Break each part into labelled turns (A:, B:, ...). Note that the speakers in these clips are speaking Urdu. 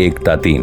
A: 1-3,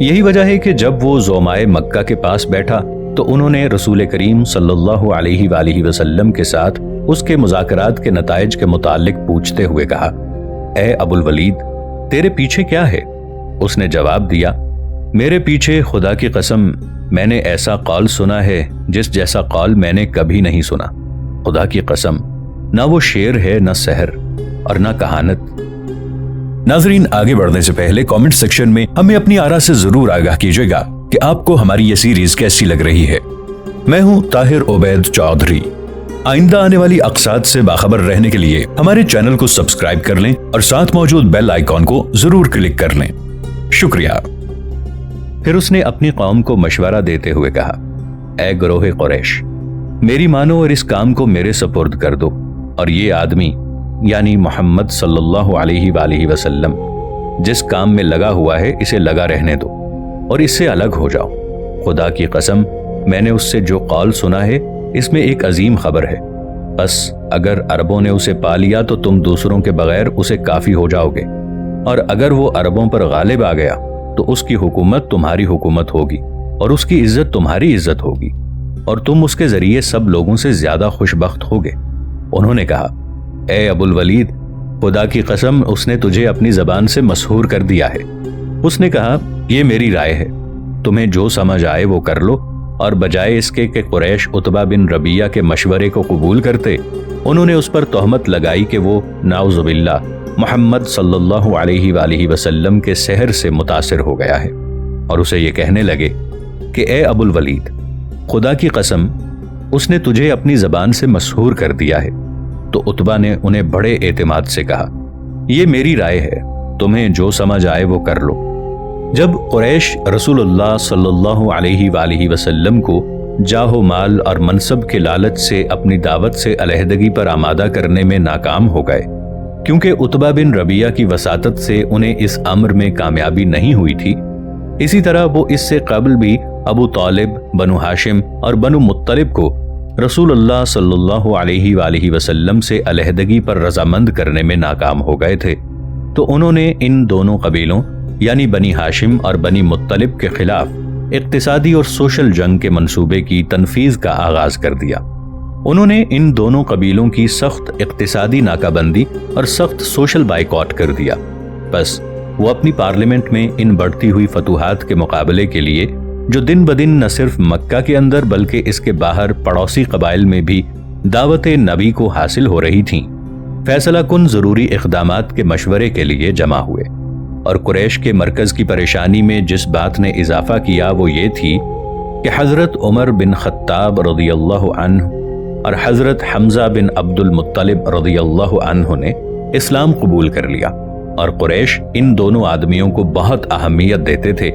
A: یہی وجہ ہے کہ جب وہ زومائے مکہ کے پاس بیٹھا تو انہوں نے رسول کریم صلی اللہ علیہ وآلہ وسلم کے ساتھ اس کے مذاکرات کے نتائج کے متعلق پوچھتے ہوئے کہا، اے ابو الولید، تیرے پیچھے کیا ہے؟ اس نے جواب دیا، میرے پیچھے خدا کی قسم میں نے ایسا قول سنا ہے جس جیسا قول میں نے کبھی نہیں سنا۔ خدا کی قسم نہ وہ شعر ہے، نہ سحر اور نہ کہانت۔ ناظرین، آگے بڑھنے سے پہلے کامنٹ سیکشن میں ہمیں اپنی آراء سے ضرور آگاہ کیجیے گا کہ آپ کو ہماری یہ سیریز کیسی لگ رہی ہے۔ میں ہوں طاہر عبید چودھری۔ آئندہ آنے والی اقساط سے باخبر رہنے کے لیے ہمارے چینل کو سبسکرائب کر لیں اور ساتھ موجود بیل آئیکن کو ضرور کلک کر لیں۔ شکریہ۔ پھر اس نے اپنی قوم کو مشورہ دیتے ہوئے کہا، اے گروہ قریش، میری مانو اور اس کام کو میرے سپرد کر دو، اور یہ آدمی یعنی محمد صلی اللہ علیہ وآلہ وسلم جس کام میں لگا ہوا ہے اسے لگا رہنے دو اور اس سے الگ ہو جاؤ۔ خدا کی قسم میں نے اس سے جو قول سنا ہے اس میں ایک عظیم خبر ہے، بس اگر عربوں نے اسے پا لیا تو تم دوسروں کے بغیر اسے کافی ہو جاؤ گے، اور اگر وہ عربوں پر غالب آ گیا تو اس کی حکومت تمہاری حکومت ہوگی اور اس کی عزت تمہاری عزت ہوگی، اور تم اس کے ذریعے سب لوگوں سے زیادہ خوش بخت ہوگے۔ انہوں نے کہا، اے ابو الولید، خدا کی قسم اس نے تجھے اپنی زبان سے مسحور کر دیا ہے۔ اس نے کہا، یہ میری رائے ہے، تمہیں جو سمجھ آئے وہ کر لو، اور بجائے اس کے کہ قریش عتبہ بن ربیعہ کے مشورے کو قبول کرتے، انہوں نے اس پر تہمت لگائی کہ وہ نعوذ باللہ محمد صلی اللہ علیہ وآلہ وسلم کے سحر سے متاثر ہو گیا ہے، اور اسے یہ کہنے لگے کہ اے ابو الولید، خدا کی قسم اس نے تجھے اپنی زبان سے مسحور کر دیا ہے۔ تو عتبہ نے انہیں بڑے اعتماد سے کہا، یہ میری رائے ہے، تمہیں جو سمجھ آئے وہ کر لو۔ جب قریش رسول اللہ صلی اللہ علیہ وآلہ وسلم کو جاہ و مال اور منصب کے لالچ سے اپنی دعوت سے علیحدگی پر آمادہ کرنے میں ناکام ہو گئے، کیونکہ عتبہ بن ربیعہ کی وساطت سے انہیں اس امر میں کامیابی نہیں ہوئی تھی، اسی طرح وہ اس سے قبل بھی ابو طالب، بنو ہاشم اور بنو مطلب کو رسول اللہ صلی اللہ علیہ وآلہ وسلم سے علیحدگی پر رضامند کرنے میں ناکام ہو گئے تھے، تو انہوں نے ان دونوں قبیلوں یعنی بنی ہاشم اور بنی مطلب کے خلاف اقتصادی اور سوشل جنگ کے منصوبے کی تنفیذ کا آغاز کر دیا۔ انہوں نے ان دونوں قبیلوں کی سخت اقتصادی ناکہ بندی اور سخت سوشل بائیکاٹ کر دیا۔ بس وہ اپنی پارلیمنٹ میں ان بڑھتی ہوئی فتوحات کے مقابلے کے لیے، جو دن بدن نہ صرف مکہ کے اندر بلکہ اس کے باہر پڑوسی قبائل میں بھی دعوت نبی کو حاصل ہو رہی تھیں، فیصلہ کن ضروری اقدامات کے مشورے کے لیے جمع ہوئے۔ اور قریش کے مرکز کی پریشانی میں جس بات نے اضافہ کیا وہ یہ تھی کہ حضرت عمر بن خطاب رضی اللہ عنہ اور حضرت حمزہ بن عبد المطلب رضی اللہ عنہ نے اسلام قبول کر لیا، اور قریش ان دونوں آدمیوں کو بہت اہمیت دیتے تھے،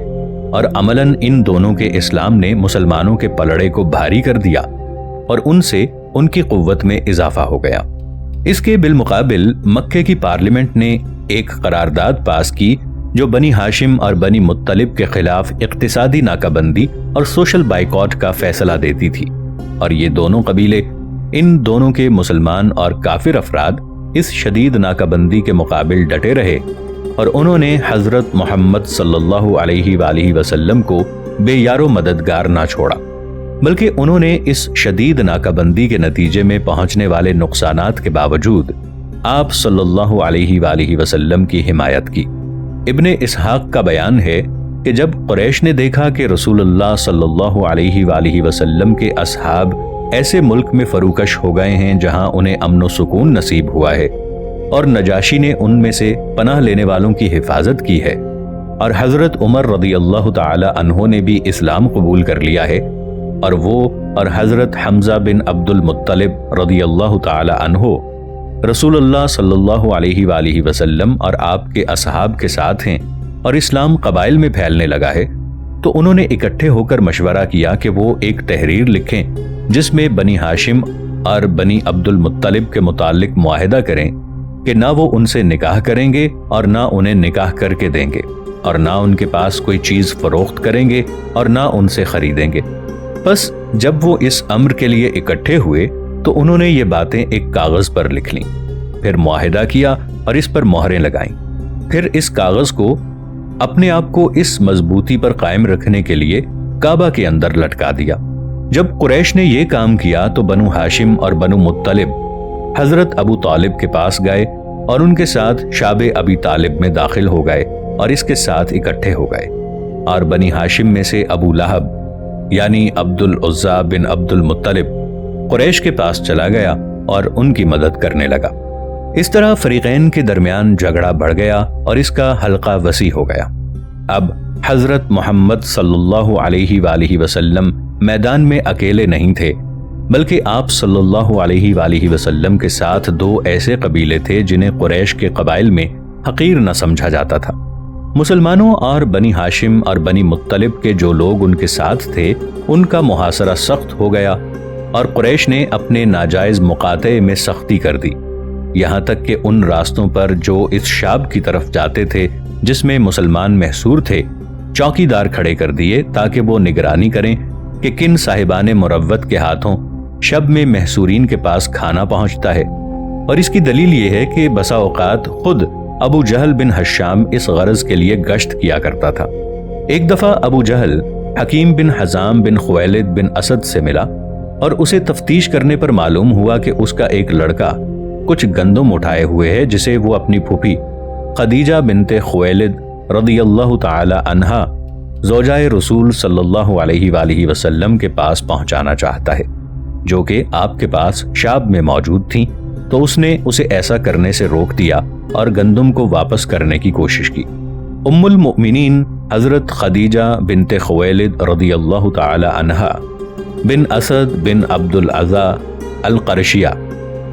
A: اور عملاً ان دونوں کے اسلام نے مسلمانوں کے پلڑے کو بھاری کر دیا اور ان سے ان کی قوت میں اضافہ ہو گیا۔ اس کے بالمقابل مکے کی پارلیمنٹ نے ایک قرارداد پاس کی جو بنی ہاشم اور بنی مطلب کے خلاف اقتصادی ناکہ بندی اور سوشل بائیکاٹ کا فیصلہ دیتی تھی، اور یہ دونوں قبیلے، ان دونوں کے مسلمان اور کافر افراد اس شدید ناکہ بندی کے مقابل ڈٹے رہے، اور انہوں نے حضرت محمد صلی اللہ علیہ وآلہ وسلم کو بے یار و مددگار نہ چھوڑا، بلکہ انہوں نے اس شدید ناکہ بندی کے نتیجے میں پہنچنے والے نقصانات کے باوجود آپ صلی اللہ علیہ وآلہ وسلم کی حمایت کی۔ ابن اسحاق کا بیان ہے کہ جب قریش نے دیکھا کہ رسول اللہ صلی اللہ علیہ وآلہ وسلم کے اصحاب ایسے ملک میں فروکش ہو گئے ہیں جہاں انہیں امن و سکون نصیب ہوا ہے، اور نجاشی نے ان میں سے پناہ لینے والوں کی حفاظت کی ہے، اور حضرت عمر رضی اللہ تعالی عنہ نے بھی اسلام قبول کر لیا ہے، اور وہ اور حضرت حمزہ بن عبد المطلب رضی اللہ تعالی عنہ رسول اللہ صلی اللہ علیہ وآلہ وسلم اور آپ کے اصحاب کے ساتھ ہیں، اور اسلام قبائل میں پھیلنے لگا ہے، تو انہوں نے اکٹھے ہو کر مشورہ کیا کہ وہ ایک تحریر لکھیں جس میں بنی ہاشم اور بنی عبد المطلب کے متعلق معاہدہ کریں کہ نہ وہ ان سے نکاح کریں گے اور نہ انہیں نکاح کر کے دیں گے، اور نہ ان کے پاس کوئی چیز فروخت کریں گے اور نہ ان سے خریدیں گے۔ بس جب وہ اس امر کے لیے اکٹھے ہوئے تو انہوں نے یہ باتیں ایک کاغذ پر لکھ لیں، پھر معاہدہ کیا اور اس پر مہریں لگائیں، پھر اس کاغذ کو اپنے آپ کو اس مضبوطی پر قائم رکھنے کے لیے کعبہ کے اندر لٹکا دیا۔ جب قریش نے یہ کام کیا تو بنو ہاشم اور بنو مطلب حضرت ابو طالب کے پاس گئے اور ان کے ساتھ شعب ابی طالب میں داخل ہو گئے اور اس کے ساتھ اکٹھے ہو گئے، اور بنی ہاشم میں سے ابو لہب یعنی عبد العزیٰ بن عبد المطلب قریش کے پاس چلا گیا اور ان کی مدد کرنے لگا۔ اس طرح فریقین کے درمیان جھگڑا بڑھ گیا اور اس کا حلقہ وسیع ہو گیا۔ اب حضرت محمد صلی اللہ علیہ وآلہ وسلم میدان میں اکیلے نہیں تھے، بلکہ آپ صلی اللہ علیہ وآلہ وسلم کے ساتھ دو ایسے قبیلے تھے جنہیں قریش کے قبائل میں حقیر نہ سمجھا جاتا تھا۔ مسلمانوں اور بنی ہاشم اور بنی مطلب کے جو لوگ ان کے ساتھ تھے ان کا محاصرہ سخت ہو گیا اور قریش نے اپنے ناجائز مقاطعے میں سختی کر دی، یہاں تک کہ ان راستوں پر جو اس شاب کی طرف جاتے تھے جس میں مسلمان محصور تھے، چوکی دار کھڑے کر دیے تاکہ وہ نگرانی کریں کہ کن صاحبان مروت کے ہاتھوں شب میں محصورین کے پاس کھانا پہنچتا ہے۔ اور اس کی دلیل یہ ہے کہ بسا اوقات خود ابو جہل بن حشام اس غرض کے لیے گشت کیا کرتا تھا۔ ایک دفعہ ابو جہل حکیم بن حزام بن خویلد بن اسد سے ملا اور اسے تفتیش کرنے پر معلوم ہوا کہ اس کا ایک لڑکا کچھ گندم اٹھائے ہوئے ہے جسے وہ اپنی پھوپھی خدیجہ بنت خویلد رضی اللہ تعالی عنہا زوجہ رسول صلی اللہ علیہ وآلہ وسلم کے پاس پہنچانا چاہتا ہے، جو کہ آپ کے پاس شاب میں موجود تھیں، تو اس نے اسے ایسا کرنے سے روک دیا اور گندم کو واپس کرنے کی کوشش کی۔ ام المؤمنین حضرت خدیجہ بنت خویلد رضی اللہ تعالی عنہا بن اسد بن عبد العزیٰ القرشیہ،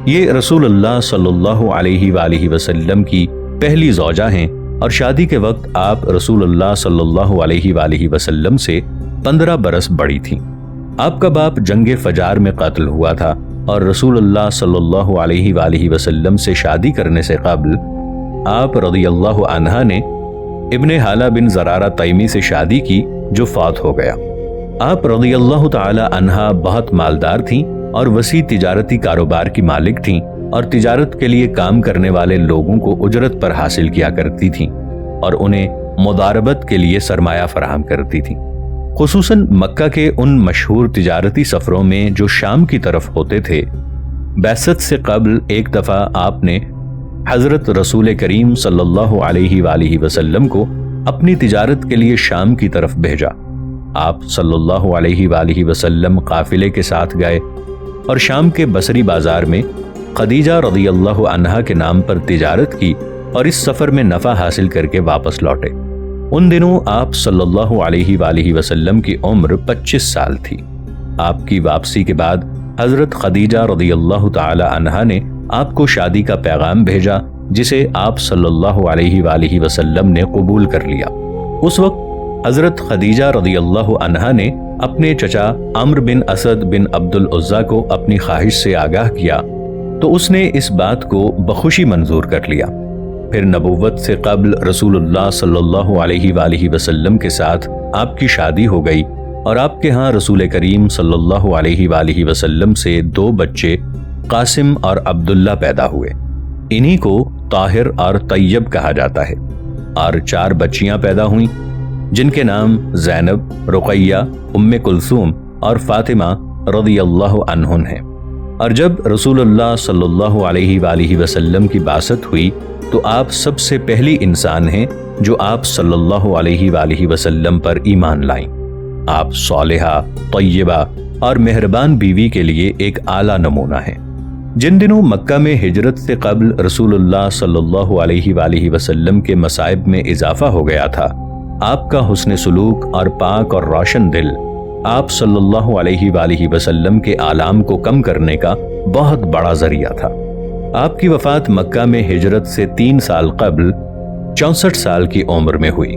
A: یہ رسول اللہ صلی اللہ علیہ وآلہ وسلم کی پہلی زوجہ ہیں، اور شادی کے وقت آپ رسول اللہ صلی اللہ علیہ وآلہ وسلم سے 15 برس بڑی تھیں۔ آپ کا باپ جنگ فجار میں قتل ہوا تھا اور رسول اللہ صلی اللہ علیہ وآلہ وسلم سے شادی کرنے سے قبل آپ رضی اللہ عنہ نے ابن حالہ بن زرارہ تیمی سے شادی کی جو فوت ہو گیا۔ آپ رضی اللہ تعالی عنہ بہت مالدار تھیں اور وسیع تجارتی کاروبار کی مالک تھیں، اور تجارت کے لیے کام کرنے والے لوگوں کو اجرت پر حاصل کیا کرتی تھیں اور انہیں مضاربت کے لیے سرمایہ فراہم کرتی تھیں۔ خصوصاً مکہ کے ان مشہور تجارتی سفروں میں جو شام کی طرف ہوتے تھے، بعثت سے قبل ایک دفعہ آپ نے حضرت رسول کریم صلی اللہ علیہ وآلہ وسلم کو اپنی تجارت کے لیے شام کی طرف بھیجا۔ آپ صلی اللہ علیہ وآلہ وسلم قافلے کے ساتھ گئے اور شام کے بصری بازار میں خدیجہ رضی اللہ عنہا کے نام پر تجارت کی اور اس سفر میں نفع حاصل کر کے واپس لوٹے۔ ان دنوں آپ صلی اللہ علیہ وآلہ وسلم کی عمر 25 سال تھی۔ آپ کی واپسی کے بعد حضرت خدیجہ رضی اللہ تعالی عنہا نے آپ کو شادی کا پیغام بھیجا، جسے آپ صلی اللہ علیہ وآلہ وسلم نے قبول کر لیا۔ اس وقت حضرت خدیجہ رضی اللہ عنہا نے اپنے چچا عمرو بن اسد بن عبد العزیٰ کو اپنی خواہش سے آگاہ کیا تو اس نے اس بات کو بخوشی منظور کر لیا۔ پھر نبوت سے قبل رسول اللہ صلی اللہ علیہ وآلہ وسلم کے ساتھ آپ کی شادی ہو گئی اور آپ کے ہاں رسول کریم صلی اللہ علیہ وآلہ وسلم سے 2 بچے قاسم اور عبداللہ پیدا ہوئے۔ انہی کو طاہر اور طیب کہا جاتا ہے، اور 4 بچیاں پیدا ہوئیں جن کے نام زینب، رقیہ، ام کلثوم اور فاطمہ رضی اللہ عنہن ہیں۔ اور جب رسول اللہ صلی اللہ علیہ وآلہ وسلم کی بعثت ہوئی تو آپ سب سے پہلی انسان ہیں جو آپ صلی اللہ علیہ وآلہ وسلم پر ایمان لائیں۔ آپ صالحہ، طیبہ اور مہربان بیوی کے لیے ایک اعلیٰ نمونہ ہیں۔ جن دنوں مکہ میں ہجرت سے قبل رسول اللہ صلی اللہ علیہ وآلہ وسلم کے مصائب میں اضافہ ہو گیا تھا، آپ کا حسن سلوک اور پاک اور روشن دل آپ صلی اللہ علیہ وآلہ وسلم کے آلام کو کم کرنے کا بہت بڑا ذریعہ تھا۔ آپ کی وفات مکہ میں ہجرت سے 3 سال قبل 64 سال کی عمر میں ہوئی۔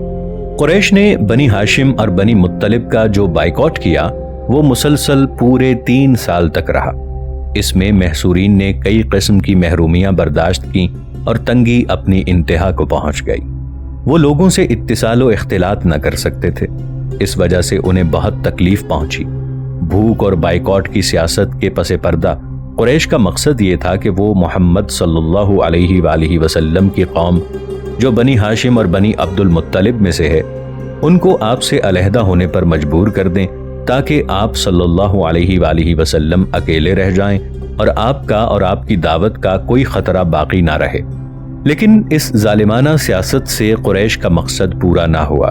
A: قریش نے بنی ہاشم اور بنی مطلب کا جو بائیکاٹ کیا وہ مسلسل پورے 3 سال تک رہا۔ اس میں محصورین نے کئی قسم کی محرومیاں برداشت کی اور تنگی اپنی انتہا کو پہنچ گئی۔ وہ لوگوں سے اتصال و اختلاط نہ کر سکتے تھے، اس وجہ سے انہیں بہت تکلیف پہنچی۔ بھوک اور بائیکاٹ کی سیاست کے پس پردہ قریش کا مقصد یہ تھا کہ وہ محمد صلی اللہ علیہ وآلہ وسلم کی قوم جو بنی ہاشم اور بنی عبد المطلب میں سے ہے ان کو آپ سے علیحدہ ہونے پر مجبور کر دیں تاکہ آپ صلی اللہ علیہ وآلہ وسلم اکیلے رہ جائیں اور آپ کا اور آپ کی دعوت کا کوئی خطرہ باقی نہ رہے۔ لیکن اس ظالمانہ سیاست سے قریش کا مقصد پورا نہ ہوا،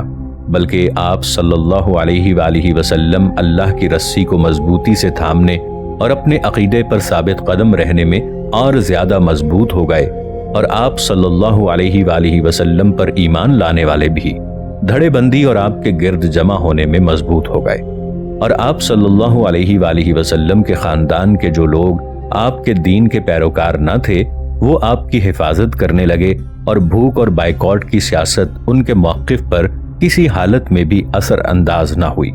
A: بلکہ آپ صلی اللہ علیہ وآلہ وسلم اللہ کی رسی کو مضبوطی سے تھامنے اور اپنے عقیدے پر ثابت قدم رہنے میں اور زیادہ مضبوط ہو گئے، اور آپ صلی اللہ علیہ وآلہ وسلم پر ایمان لانے والے بھی دھڑے بندی اور آپ کے گرد جمع ہونے میں مضبوط ہو گئے، اور آپ صلی اللہ علیہ وآلہ وسلم کے خاندان کے جو لوگ آپ کے دین کے پیروکار نہ تھے وہ آپ کی حفاظت کرنے لگے، اور بھوک اور بائیکاٹ کی سیاست ان کے موقف پر کسی حالت میں بھی اثر انداز نہ ہوئی۔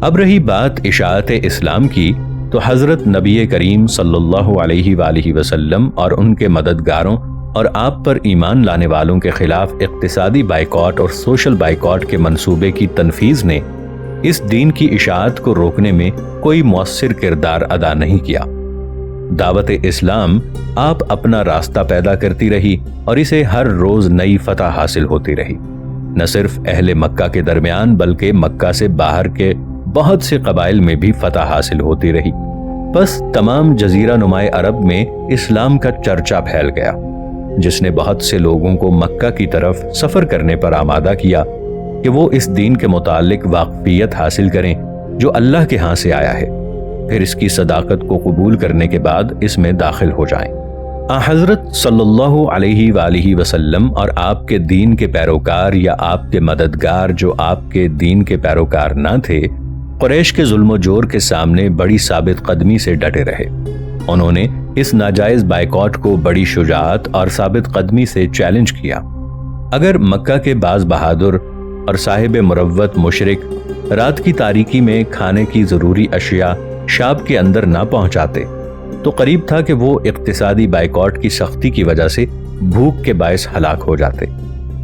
A: اب رہی بات اشاعت اسلام کی، تو حضرت نبی کریم صلی اللہ علیہ وآلہ وسلم اور ان کے مددگاروں اور آپ پر ایمان لانے والوں کے خلاف اقتصادی بائیکاٹ اور سوشل بائیکاٹ کے منصوبے کی تنفیذ نے اس دین کی اشاعت کو روکنے میں کوئی مؤثر کردار ادا نہیں کیا۔ دعوت اسلام آپ اپنا راستہ پیدا کرتی رہی اور اسے ہر روز نئی فتح حاصل ہوتی رہی، نہ صرف اہل مکہ کے درمیان بلکہ مکہ سے باہر کے بہت سے قبائل میں بھی فتح حاصل ہوتی رہی۔ بس تمام جزیرہ نمائے عرب میں اسلام کا چرچا پھیل گیا، جس نے بہت سے لوگوں کو مکہ کی طرف سفر کرنے پر آمادہ کیا کہ وہ اس دین کے متعلق واقفیت حاصل کریں جو اللہ کے ہاں سے آیا ہے، پھر اس کی صداقت کو قبول کرنے کے بعد اس میں داخل ہو جائیں۔ حضرت صلی اللہ علیہ وآلہ وسلم اور آپ کے دین کے پیروکار یا آپ کے مددگار جو آپ کے دین کے پیروکار نہ تھے، قریش کے ظلم و جور کے سامنے بڑی ثابت قدمی سے ڈٹے رہے۔ انہوں نے اس ناجائز بائیکاٹ کو بڑی شجاعت اور ثابت قدمی سے چیلنج کیا۔ اگر مکہ کے باز بہادر اور صاحب مروت مشرک رات کی تاریکی میں کھانے کی ضروری اشیاء شام کے اندر نہ پہنچاتے تو قریب تھا کہ وہ اقتصادی بائیکاٹ کی سختی کی وجہ سے بھوک کے باعث ہلاک ہو جاتے۔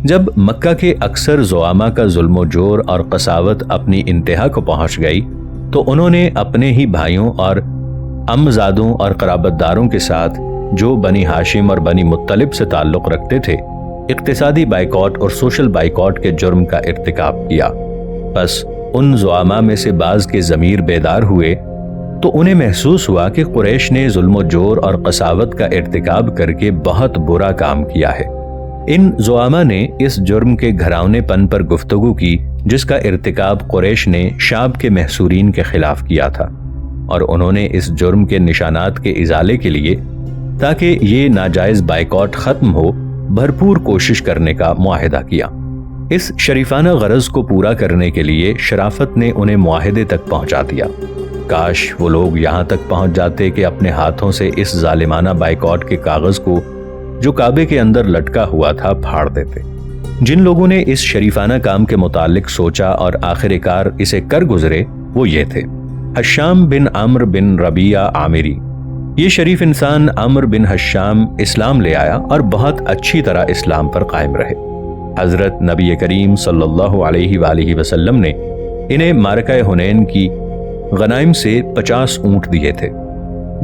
A: جب مکہ کے اکثر زعماء کا ظلم و جور اور قساوت اپنی انتہا کو پہنچ گئی تو انہوں نے اپنے ہی بھائیوں اور امزادوں اور قرابت داروں کے ساتھ جو بنی ہاشم اور بنی مطلب سے تعلق رکھتے تھے اقتصادی بائیکاٹ اور سوشل بائیکاٹ کے جرم کا ارتکاب کیا۔ بس ان زعماء میں سے بعض کے ضمیر بیدار ہوئے تو انہیں محسوس ہوا کہ قریش نے ظلم و جور اور قساوت کا ارتکاب کر کے بہت برا کام کیا ہے۔ ان زعماء نے اس جرم کے گھراونے پن پر گفتگو کی جس کا ارتکاب قریش نے شام کے محصورین کے خلاف کیا تھا، اور انہوں نے اس جرم کے نشانات کے ازالے کے لیے تاکہ یہ ناجائز بائیکاٹ ختم ہو بھرپور کوشش کرنے کا معاہدہ کیا۔ اس شریفانہ غرض کو پورا کرنے کے لیے شرافت نے انہیں معاہدے تک پہنچا دیا۔ کاش وہ لوگ یہاں تک پہنچ جاتے کہ اپنے ہاتھوں سے اس ظالمانہ بائیکاٹ کے کاغذ کو جو کعبے کے اندر لٹکا ہوا تھا پھاڑ دیتے۔ جن لوگوں نے اس شریفانہ کام کے متعلق سوچا اور آخر کار اسے کر گزرے وہ یہ تھے: حشام بن عمرو بن ربیعہ عامری۔ یہ شریف انسان عمرو بن حشام اسلام لے آیا اور بہت اچھی طرح اسلام پر قائم رہے۔ حضرت نبی کریم صلی اللہ علیہ وآلہ وسلم نے انہیں معرکہ حنین کی غنائم سے 50 اونٹ دیے تھے۔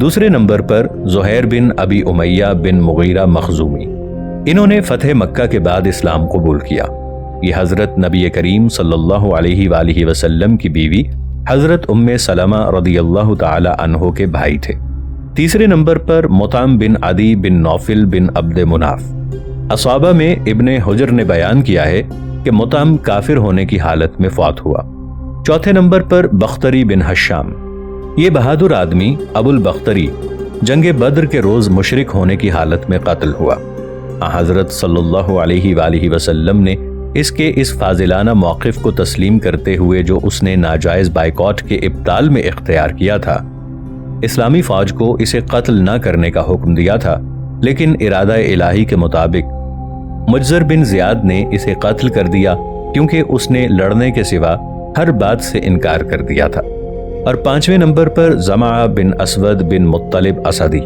A: دوسرے نمبر پر زہیر بن ابی امیہ بن مغیرہ مخزومی۔ انہوں نے فتح مکہ کے بعد اسلام قبول کیا۔ یہ حضرت نبی کریم صلی اللہ علیہ وآلہ وسلم کی بیوی حضرت ام سلمہ رضی اللہ تعالی عنہ کے بھائی تھے۔ تیسرے نمبر پر مطعم بن عدی بن نوفل بن عبد مناف۔ اصحابہ میں ابن حجر نے بیان کیا ہے کہ مطعم کافر ہونے کی حالت میں فوت ہوا۔ چوتھے نمبر پر بختری بن حشام۔ یہ بہادر آدمی ابو البختری جنگ بدر کے روز مشرک ہونے کی حالت میں قتل ہوا۔ حضرت صلی اللہ علیہ وآلہ وسلم نے اس کے اس فاضلانہ موقف کو تسلیم کرتے ہوئے جو اس نے ناجائز بائیکاٹ کے ابطال میں اختیار کیا تھا، اسلامی فوج کو اسے قتل نہ کرنے کا حکم دیا تھا، لیکن ارادہ الہی کے مطابق مجزر بن زیاد نے اسے قتل کر دیا کیونکہ اس نے لڑنے کے سوا ہر بات سے انکار کر دیا تھا۔ اور پانچویں نمبر پر زمعہ بن اسود بن مطلب اسدی۔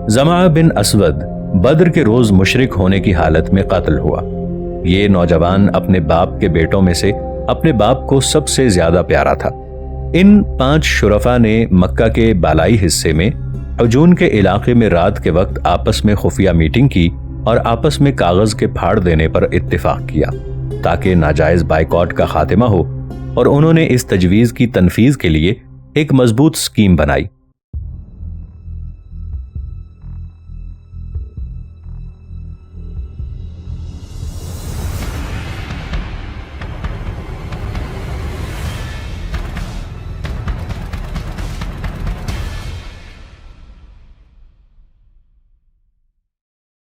A: زمعہ بن اسود بدر کے روز مشرک ہونے کی حالت میں قتل ہوا۔ یہ نوجوان اپنے باپ کے بیٹوں میں سے اپنے باپ کو سب سے زیادہ پیارا تھا۔ ان 5 شرفا نے مکہ کے بالائی حصے میں حجون کے علاقے میں رات کے وقت آپس میں خفیہ میٹنگ کی اور آپس میں کاغذ کے پھاڑ دینے پر اتفاق کیا تاکہ ناجائز بائیکاٹ کا خاتمہ ہو، اور انہوں نے اس تجویز کی تنفیذ کے لیے ایک مضبوط سکیم بنائی